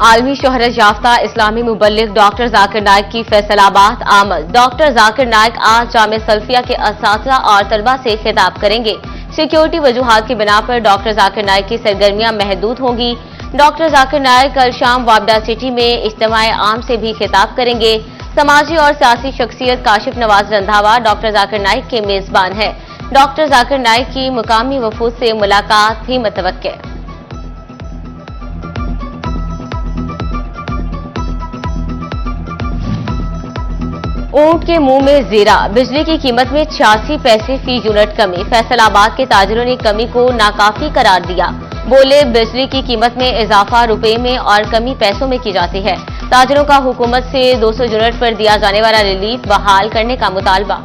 आलमी शोहरत याफ्ता इस्लामी मुबल्लिग डॉक्टर जाकिर नाइक की फैसलाबाद आमद। डॉक्टर जाकिर नाइक आज जामे सल्फिया के असातिज़ा और तलबा से खिताब करेंगे। सिक्योरिटी वजूहात की बिना पर डॉक्टर जाकिर नाइक की सरगर्मियां महदूद होंगी। डॉक्टर जाकिर नाइक कल शाम वाबडा सिटी में इज्तिमाए आम से भी खिताब करेंगे। समाजी और सियासी शख्सियत काशिफ नवाज रंधावा डॉक्टर जाकिर नाइक के मेजबान है। डॉक्टर जाकिर नाइक की मुकामी वफूद से मुलाकात भी मुतवक्के। ऊंट के मुंह में जीरा, बिजली की कीमत में 86 पैसे फी यूनिट कमी। फैसलाबाद के ताजिरों ने कमी को नाकाफी करार दिया। बोले, बिजली की कीमत में इजाफा रुपए में और कमी पैसों में की जाती है। ताजिरों का हुकूमत से 200 यूनिट पर दिया जाने वाला रिलीफ बहाल करने का मुतालबा।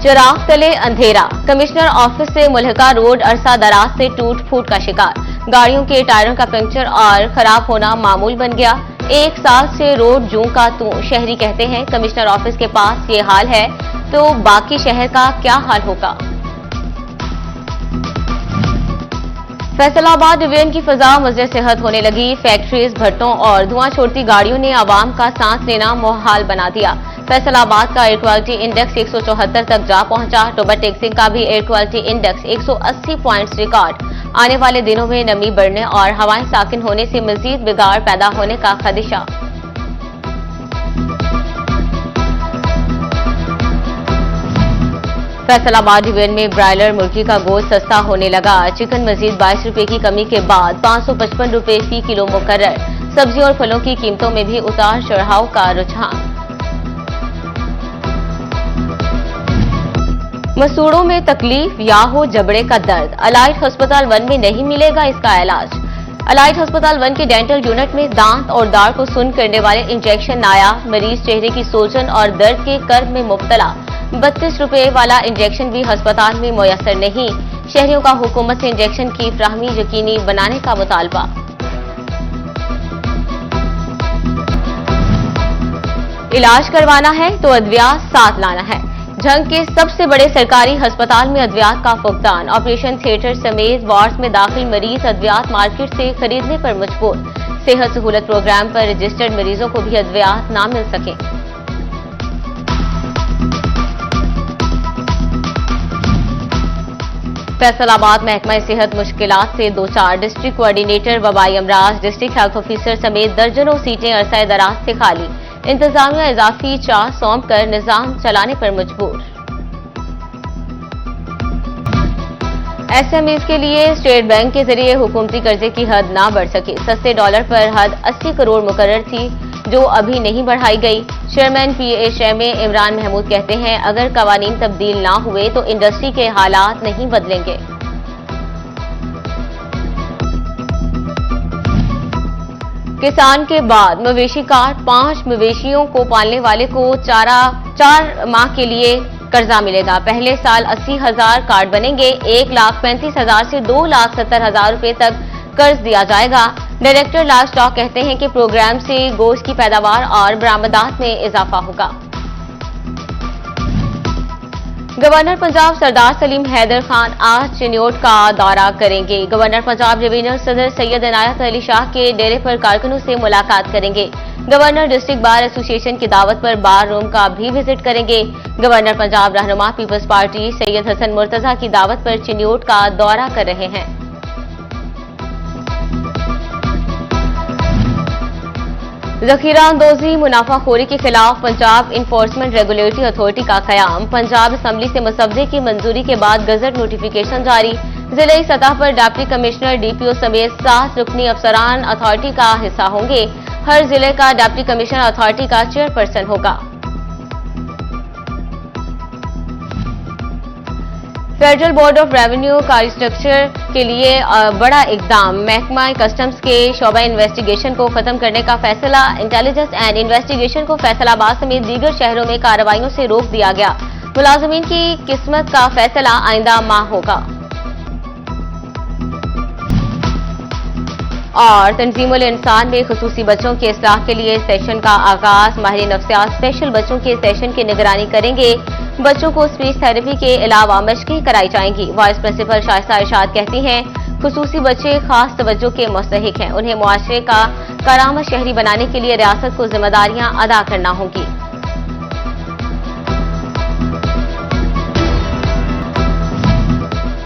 चिराग तले अंधेरा, कमिश्नर ऑफिस से मुल्हका रोड अरसा दराज से टूट फूट का शिकार। गाड़ियों के टायरों का पंक्चर और खराब होना मामूल बन गया। एक साल से रोड जूं का तू, शहरी कहते हैं कमिश्नर ऑफिस के पास ये हाल है तो बाकी शहर का क्या हाल होगा। फैसलाबाद डिवीजन की फिजा मज़े सेहत होने लगी। फैक्ट्रीज, भट्टों और धुआं छोड़ती गाड़ियों ने आवाम का सांस लेना मुहाल बना दिया। फैसलाबाद का एयर क्वालिटी इंडेक्स 174 तक जा पहुंचा। टोबा टेक्सिंग का भी air quality index 180 points record. आने वाले दिनों में नमी बढ़ने और हवाएं साकिन होने से मजीद बिगाड़ पैदा होने का खदशा। फैसलाबाद डिवीजन में ब्रायलर मुर्गी का गोश्त सस्ता होने लगा। चिकन मजीद 22 रुपए की कमी के बाद 555 रुपए फी किलो मुकर्रर। सब्जी और फलों की कीमतों में भी उतार चढ़ाव का रुझान। मसूड़ों में तकलीफ या हो जबड़े का दर्द, अलाइट अस्पताल 1 में नहीं मिलेगा इसका इलाज। अलाइट अस्पताल 1 के डेंटल यूनिट में दांत और दाढ़ को सुन्न करने वाले इंजेक्शन नाया। मरीज चेहरे की सूजन और दर्द के कर्ब में मुब्तला। 32 रुपए वाला इंजेक्शन भी अस्पताल में मुयसर नहीं। शहरियों का हुकूमत से इंजेक्शन की फ्राहमी यकीनी बनाने का मुतालबा। इलाज करवाना है तो अद्वियात साथ लाना है। झंग के सबसे बड़े सरकारी अस्पताल में अद्वियात का फुकदान। ऑपरेशन थिएटर समेत वार्ड्स में दाखिल मरीज अद्वियात मार्केट से खरीदने पर मजबूर। सेहत सहूलत प्रोग्राम पर रजिस्टर्ड मरीजों को भी अद्वियात ना मिल सके। फैसलाबाद महकमा सेहत मुश्किलात से दो चार। डिस्ट्रिक्ट कोऑर्डिनेटर वबाई अमराज, डिस्ट्रिक्ट हेल्थ ऑफिसर समेत दर्जनों सीटें अरसा दराज से खाली। इंतजामिया इजाफी चार्ज सौंप कर निजाम चलाने पर मजबूर। एसएमईज के लिए स्टेट बैंक के जरिए हुकूमती कर्जे की हद ना बढ़ सकी। सस्ते डॉलर पर हद 80 करोड़ मुकर्रर थी जो अभी नहीं बढ़ाई गई। चेयरमैन PHMA इमरान महमूद कहते हैं अगर कवानीन तब्दील ना हुए तो इंडस्ट्री के हालात नहीं बदलेंगे। किसान के बाद मवेशी कार्ड, 5 मवेशियों को पालने वाले को 4 माह के लिए कर्जा मिलेगा। पहले साल 80,000 कार्ड बनेंगे। 1,35,000 से 2,70,000 रुपए तक कर्ज दिया जाएगा। डायरेक्टर लाइव स्टॉक कहते हैं कि प्रोग्राम से गोश्त की पैदावार और बरामदात में इजाफा होगा। गवर्नर पंजाब सरदार सलीम हैदर खान आज चिन्योट का दौरा करेंगे। गवर्नर पंजाब डिवीजनल सदर सैयद इनायत अली शाह के डेरे पर कारकुनों से मुलाकात करेंगे। गवर्नर डिस्ट्रिक्ट बार एसोसिएशन की दावत पर बार रूम का भी विजिट करेंगे। गवर्नर पंजाब रहनुमा पीपल्स पार्टी सैयद हसन मुर्तजा की दावत पर चिन्योट का दौरा कर रहे हैं। जखीरा अंदोजी मुनाफाखोरी के खिलाफ पंजाब इन्फोर्समेंट रेगुलेटरी अथॉरिटी का कयाम। पंजाब असम्बली से मसवदे की मंजूरी के बाद गजट नोटिफिकेशन जारी। जिले सतह पर डिप्टी कमिश्नर DPO समेत 7 रुकनी अफसरान अथॉरिटी का हिस्सा होंगे। हर जिले का डिप्टी कमिश्नर अथॉरिटी का चेयरपर्सन होगा। फेडरल बोर्ड ऑफ रेवेन्यू का रिस्ट्रक्चर के लिए बड़ा इकदाम। महकमा कस्टम्स के शोबा इन्वेस्टिगेशन को खत्म करने का फैसला। इंटेलिजेंस एंड इन्वेस्टिगेशन को फैसलाबाद समेत दीगर शहरों में कार्रवाइयों से रोक दिया गया। मुलाजमीन की किस्मत का फैसला आइंदा माह होगा। और तंजीमुल इंसान में खुसूसी बच्चों के इस्लाह के लिए सेशन का आगाज। माहिर नफ्सियात स्पेशल बच्चों के सेशन की निगरानी करेंगे। बच्चों को स्पीच थेरेपी के अलावा मशकें कराई जाएंगी। वाइस प्रिंसिपल शाइस्ता इरशाद कहती हैं खुसूसी बच्चे खास तवज्जो के मुस्तहिक हैं। उन्हें मुआशरे का करामत शहरी बनाने के लिए रियासत को जिम्मेदारियां अदा करना होंगी।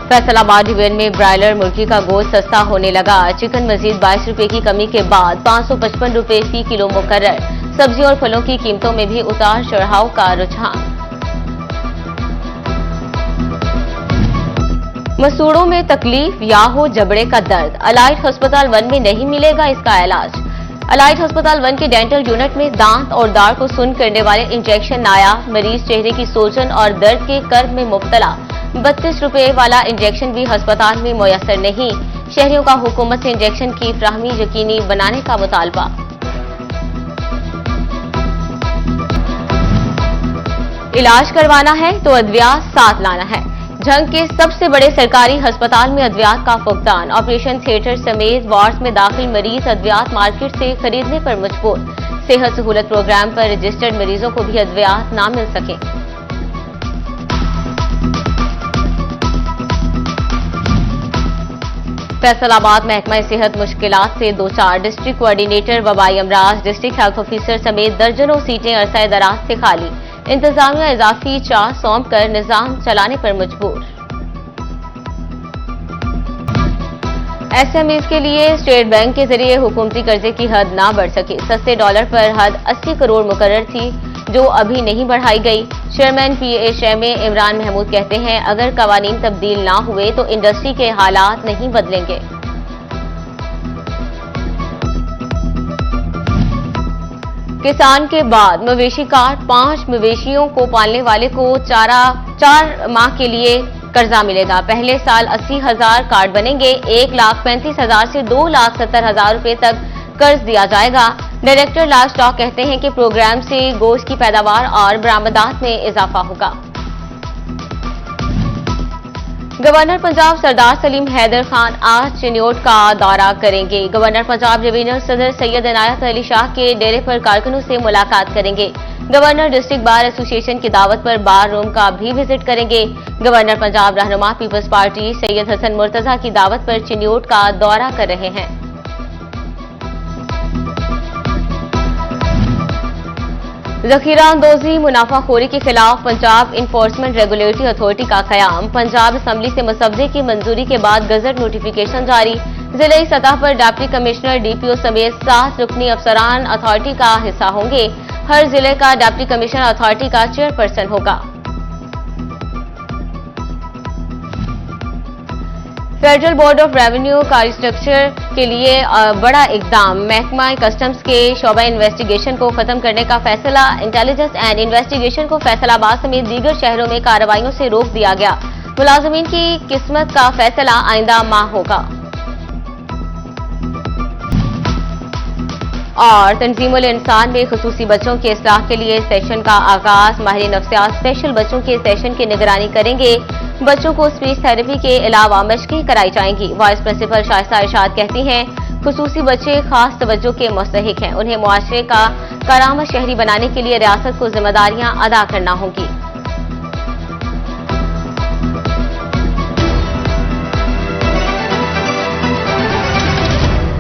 फैसलाबाद डिवीजन में ब्रायलर मुर्गी का गोश्त सस्ता होने लगा। चिकन मजीद 22 रुपए की कमी के बाद 555 रुपए फी किलो मुकर्रर। सब्जियों और फलों की कीमतों में भी उतार चढ़ाव का रुझान। मसूड़ों में तकलीफ या हो जबड़े का दर्द, अलाइट अस्पताल 1 में नहीं मिलेगा इसका इलाज। अलाइट अस्पताल 1 के डेंटल यूनिट में दांत और दाढ़ को सुन्न करने वाले इंजेक्शन नायाब। मरीज चेहरे की सूजन और दर्द के कर्ब में मुब्तला। 32 रुपए वाला इंजेक्शन भी अस्पताल में मुयस्सर नहीं। शहरियों का हुकूमत से इंजेक्शन की फ्राहमी यकीनी बनाने का मुतालबा। इलाज करवाना है तो अद्वियात साथ लाना है। झंग के सबसे बड़े सरकारी अस्पताल में अद्वियात का फुकदान। ऑपरेशन थिएटर समेत वार्ड में दाखिल मरीज अद्वियात मार्केट से खरीदने पर मजबूर। सेहत सहूलत प्रोग्राम पर रजिस्टर्ड मरीजों को भी अद्वियात ना मिल सके। फैसलाबाद महकमा सेहत मुश्किलात से दो चार। डिस्ट्रिक्ट कोऑर्डिनेटर वबाई अमराज, डिस्ट्रिक्ट हेल्थ ऑफिसर समेत दर्जनों सीटें अरसा दराज से खाली। इंतजामिया इजाफी चार्ज सौंप कर निजाम चलाने पर मजबूर। एसएमईज के लिए स्टेट बैंक के जरिए हुकूमती कर्जे की हद ना बढ़ सके। सस्ते डॉलर पर हद 80 करोड़ मुकर्रर थी जो अभी नहीं बढ़ाई गई। चेयरमैन पीएचएमए इमरान महमूद कहते हैं अगर कवानीन तब्दील ना हुए तो इंडस्ट्री के हालात नहीं बदलेंगे। किसान के बाद मवेशी कार्ड, 5 मवेशियों को पालने वाले को 4 माह के लिए कर्जा मिलेगा। पहले साल 80,000 कार्ड बनेंगे। 1,35,000 से 2,70,000 रुपए तक कर्ज दिया जाएगा। डायरेक्टर लाइव स्टॉक कहते हैं कि प्रोग्राम से गोश्त की पैदावार और बरामदात में इजाफा होगा। गवर्नर पंजाब सरदार सलीम हैदर खान आज चिन्योट का दौरा करेंगे। गवर्नर पंजाब डिवीजनल सदर सैयद इनायत अली शाह के डेरे पर कारकुनों से मुलाकात करेंगे। गवर्नर डिस्ट्रिक्ट बार एसोसिएशन की दावत पर बार रूम का भी विजिट करेंगे। गवर्नर पंजाब रहनुमा पीपल्स पार्टी सैयद हसन मुर्तजा की दावत पर चिन्योट का दौरा कर रहे हैं। जखीरा अंदोजी मुनाफाखोरी के खिलाफ पंजाब इन्फोर्समेंट रेगुलेटरी अथॉरिटी का कयाम। पंजाब असम्बली से मसवदे की मंजूरी के बाद गजट नोटिफिकेशन जारी। जिले सतह पर डिप्टी कमिश्नर डीपीओ समेत 7 रुकनी अफसरान अथॉरिटी का हिस्सा होंगे। हर जिले का डिप्टी कमिश्नर अथॉरिटी का चेयरपर्सन होगा। फेडरल बोर्ड ऑफ रेवेन्यू का स्ट्रक्चर के लिए बड़ा इकदाम। महकमा कस्टम्स के शोबा इन्वेस्टिगेशन को खत्म करने का फैसला। इंटेलिजेंस एंड इन्वेस्टिगेशन को फैसलाबाद समेत दीगर शहरों में कार्रवाइयों से रोक दिया गया। मुलाजमीन की किस्मत का फैसला आइंदा माह होगा। और तंजीमुल इंसान में खुसूसी बच्चों के इस्लाह के लिए सेशन का आगाज। माहिर नफ्सियात स्पेशल बच्चों के सेशन की निगरानी करेंगे। बच्चों को स्पीच थेरेपी के अलावा मशकें कराई जाएंगी। वाइस प्रिंसिपल शाइस्ता इरशाद कहती हैं खुसूसी बच्चे खास तवज्जो के मुस्तहिक हैं। उन्हें मुआशरे का करामत शहरी बनाने के लिए रियासत को जिम्मेदारियां अदा करना होंगी।